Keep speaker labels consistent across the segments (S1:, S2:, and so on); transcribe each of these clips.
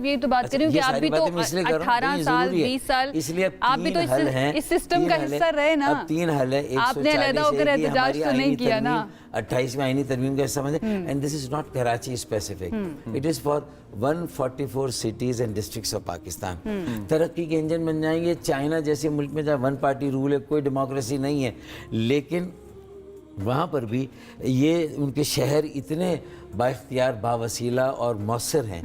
S1: یہ تو بات کر رہی ہوں کہ آپ بھی تو 18 سال 20 سال آپ بھی تو اس سسٹم کا حصہ رہے نا.
S2: اب 3 حل ہے.
S1: آپ نے علیحدہ ہو کر احتجاج تو نہیں کیا نا.
S2: 28ویں آئینی ترمیم کا حصہ بنے. And this is not Karachi specific, it is for 144 cities and districts of Pakistan. ترقی کے انجن بن جائیں گے. چائنا جیسے ملک میں جہاں 1 پارٹی رول ہے, کوئی ڈیموکریسی نہیں ہے, لیکن وہاں پر بھی یہ ان کے شہر اتنے بااختیار, باوسیلہ اور مؤثر ہیں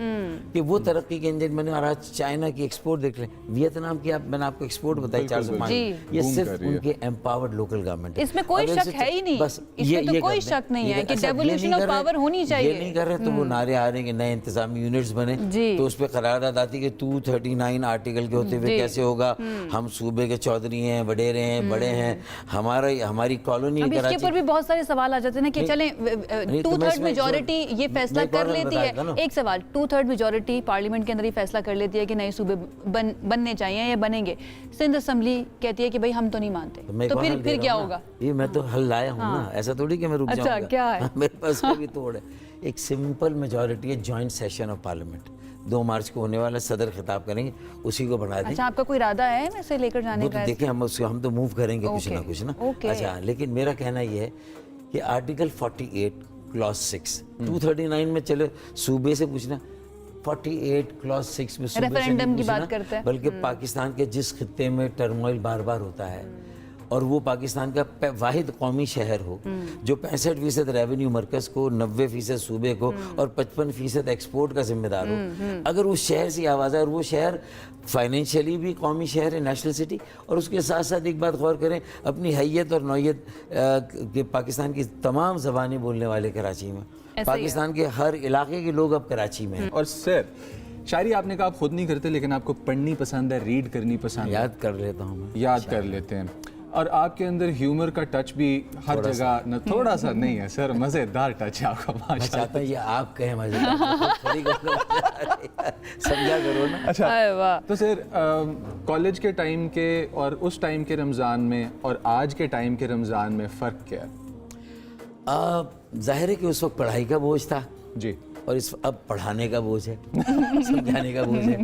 S2: کہ وہ ترقی کے انجن بنے. اور آج چائنا کی ایکسپورٹ دیکھ لیں, ویتنام کی میں نے آپ کو ایکسپورٹ بتائی 405, یہ صرف ان کے امپاورڈ لوکل گورنمنٹ.
S1: اس میں کوئی شک ہے ہی نہیں,
S2: بس
S1: اس میں تو کوئی شک نہیں ہے کہ ڈیولیوشن آف پاور ہونی چاہیے.
S2: یہ نہیں کر رہے تو وہ نعرے آ رہے ہیں کہ نئے انتظامی یونٹس بنے, تو اس پہ قرارداد آتی کہ 239 آرٹیکل کے ہوتے ہوئے کیسے ہوگا. ہم صوبے کے چودھری ہیں, وڈیرے ہیں, بڑے ہیں, ہماری کالونی
S1: اب اس کے اوپر بھی بہت سارے سوال آ جاتے ہیں کہ چلیں 2/3 میجورٹی یہ فیصلہ کر لیتی ہے. ایک سوال, 2/3 میجورٹی پارلیمنٹ کے اندر یہ فیصلہ کر لیتی ہے کہ نئے صوبے بننے چاہیے یا بنیں گے. سندھ اسمبلی کہتی ہے کہ بھائی ہم تو نہیں مانتے, تو پھر کیا ہوگا؟
S2: یہ میں تو حل لایا ہوں نا, ایسا تھوڑی کہ میں رک جاؤں گا.
S1: اچھا کیا ہے؟
S2: میرے پاس کوئی توڑ ہے. ایک سمپل میجورٹی ہے, joint session of parliament 2 March کو ہونے والا, صدر خطاب کریں گے, اسی کو بڑھا دیں.
S1: اچھا آپ کا کوئی ارادہ ہے اسے لے کر جانے کا؟
S2: دیکھیں ہم تو موو کریں گے کچھ نہ کچھ نا. اچھا لیکن میرا کہنا یہ ہے کہ آرٹیکل 48 کلاس 6 239 میں چلے صوبے سے پوچھنا, 48 کلاس 6 میں صوبے سے نہیں پوچھنا, بلکہ پاکستان کے جس خطے میں ٹرموائل بار بار ہوتا ہے اور وہ پاکستان کا واحد قومی شہر ہو جو 65% ریونیو مرکز کو, 90% صوبے کو اور 55% ایکسپورٹ کا ذمہ دار ہو, اگر اس شہر سے آواز ہے, اور وہ شہر فائنینشلی بھی قومی شہر ہے, نیشنل سٹی, اور اس کے ساتھ ساتھ ایک بات غور کریں, اپنی حیت اور نوعیت کہ پاکستان کی تمام زبانیں بولنے والے کراچی میں, پاکستان کے ہر علاقے کے لوگ اب کراچی میں ہیں.
S3: اور سر شاعری آپ نے کہا آپ خود نہیں کرتے, لیکن آپ کو پڑھنی پسند ہے, ریڈ کرنی پسند ہے.
S2: یاد کر لیتا ہوں میں,
S3: یاد کر لیتے ہیں. اور آپ کے اندر ہیومر کا ٹچ بھی ہر جگہ نہ تھوڑا سا نہیں ہے سر, مزیدار ٹچ ہے آپ کا.
S2: میں چاہتا ہوں یہ آپ کہیں مزیدار, سمجھا کرو نا.
S3: اچھا تو سر کالج کے ٹائم کے اور اس ٹائم کے رمضان میں اور آج کے ٹائم کے رمضان میں فرق کیا ہے؟
S2: ظاہر ہے کہ اس وقت پڑھائی کا بوجھ تھا
S3: جی,
S2: اور اب پڑھانے کا بوجھ ہے, سمجھانے کا بوجھ ہے,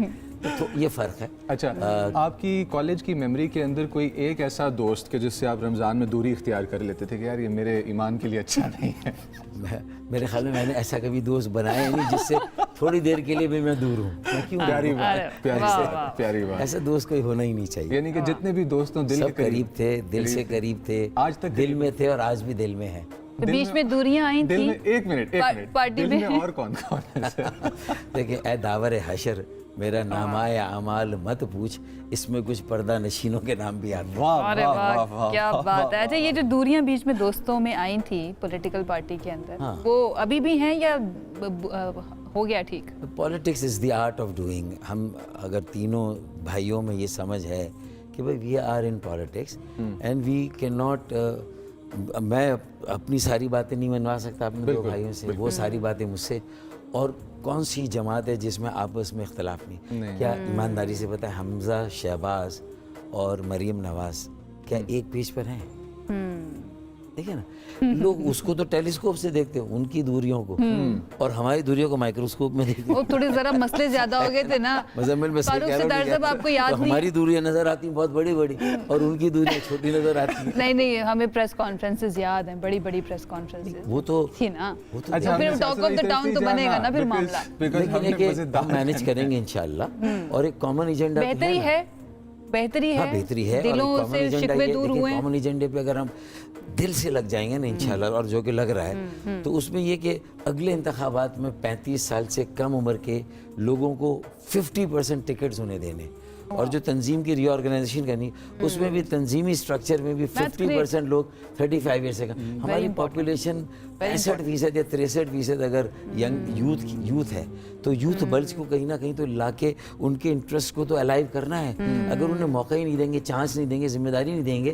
S2: تو یہ فرق ہے.
S3: اچھا آپ کی کالج کی میموری کے اندر کوئی ایک ایسا دوست کہ جس سے آپ رمضان میں دوری اختیار کر لیتے تھے کہ یار یہ میرے ایمان کے لیے اچھا نہیں ہے؟
S2: میرے خیال میں نے ایسا کبھی دوست بنایا نہیں جس سے تھوڑی دیر کے لیے بھی میں دور ہوں.
S3: پیاری بات, پیاری بات.
S2: ایسا دوست کوئی ہونا ہی نہیں چاہیے.
S3: یعنی کہ جتنے بھی دوست ہوں دل کے
S2: قریب تھے, دل سے قریب تھے,
S3: آج تک
S2: دل میں تھے اور آج بھی دل میں ہیں.
S1: بیچ میں دوریاں آئیں تھیں.
S3: ایک منٹ
S1: پارٹی
S3: میں اور کون کون ہے؟
S2: دیکھیں اے داور حشر, میرا نام آئے اعمال مت پوچھ, اس میں کچھ پردہ نشینوں کے نام بھی آتے ہیں.
S1: کیا بات ہے. اچھا یہ جو دوریاں بیچ میں دوستوں میں آئی تھیں پولیٹیکل پارٹی کے اندر, وہ ابھی بھی ہیں یا ہو گیا ٹھیک؟
S2: Politics is the art of doing. ہم اگر تینوں بھائیوں میں یہ سمجھ ہے کہ بھائی we are in politics and we can not, میں اپنی ساری باتیں نہیں منوا سکتا اپنے 2 بھائیوں سے, وہ ساری باتیں مجھ سے. اور کون سی جماعت ہے جس میں آپس میں اختلاف نہیں؟ کیا ایمانداری سے پتہ ہے حمزہ, شہباز اور مریم نواز کیا ایک پیج پر ہیں؟ دیکھیں نا, لوگ اس کو تو ٹیلیسکوپ سے دیکھتے ہیں ان کی دوریوں کو, اور ہماری دوریوں کو مائکروسکوپ میں دیکھتے ہیں.
S1: وہ تھوڑے ذرا مسئلے زیادہ ہو گئے تھے نا
S2: مزمل میں,
S1: آپ کو یاد نہیں,
S2: ہماری دوریاں نظر آتی ہیں بہت بڑی بڑی اور ان کی دوریاں چھوٹی نظر آتی ہیں.
S1: نہیں ہمیں پریس کانفرنسز یاد ہیں, بڑی بڑی پریس کانفرنسز
S2: وہ تو
S1: تھی نا. پھر ٹاک آف دا ٹاؤن تو بنے گا نا پھر معاملہ,
S2: لیکن ہم مینیج کریں گے انشاءاللہ. اور ایک کامن ایجنڈا
S1: بہتری ہے,
S2: بہتری ہے,
S1: دلوں سے شکوے دور ہوئے ہیں.
S2: کامن ایجنڈے پہ اگر ہم دل سے لگ جائیں گے نا انشاءاللہ, اور جو کہ لگ رہا ہے, تو اس میں یہ کہ اگلے انتخابات میں 35 سال سے کم عمر کے لوگوں کو 50% ٹکٹس انہیں دینے, اور جو تنظیم کی ری آرگنائزیشن کرنی اس میں بھی تنظیمی سٹرکچر میں بھی 50% لوگ 35 ایئر سے کم. ہماری پاپولیشن 65% یا 63% اگر ینگ یوتھ ہے, تو یوتھ بلج کو کہیں نہ کہیں تو لا کے ان کے انٹرسٹ کو تو الائیو کرنا ہے. اگر انہیں موقع ہی نہیں دیں گے, چانس نہیں دیں گے, ذمہ داری نہیں دیں گے,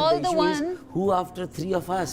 S1: all the one-
S2: who after 3 of us.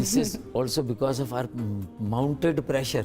S2: This is also because of our mounted pressure.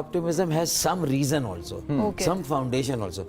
S2: optimism has some reason also, some foundation also.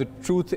S3: the truth